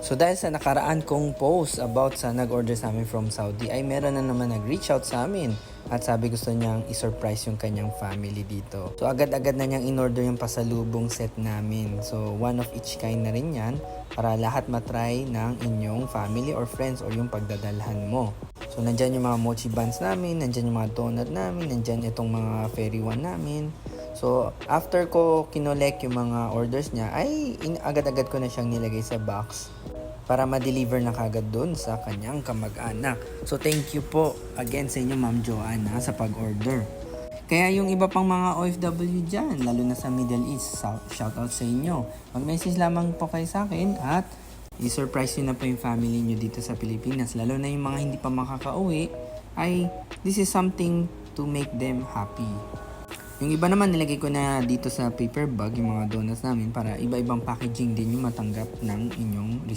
So dahil sa nakaraan kong post about sa nag-order sa amin from Saudi ay meron na naman nag-reach out sa amin at sabi gusto niyang i-surprise yung kanyang family dito. So agad-agad na niyang in-order yung pasalubong set namin. So one of each kind na rin yan para lahat matry ng inyong family or friends or yung pagdadalhan mo. So nandyan yung mga mochi buns namin, nandyan yung mga donut namin, nandyan itong mga fairy one namin. So after ko kinolek yung mga orders niya ay agad-agad ko na siyang nilagay sa box para ma-deliver na kagad doon sa kanyang kamag-anak. So thank you po again sa inyo Ma'am Joanna sa pag-order. Kaya yung iba pang mga OFW dyan, lalo na sa Middle East, shoutout sa inyo. Mag-message lamang po kayo sa akin at i-surprise nyo na po yung family nyo dito sa Pilipinas. Lalo na yung mga hindi pa makakauwi, ay this is something to make them happy. Yung iba naman nilagay ko na dito sa paper bag, yung mga donuts namin para iba-ibang packaging din yung matanggap ng inyong receipt.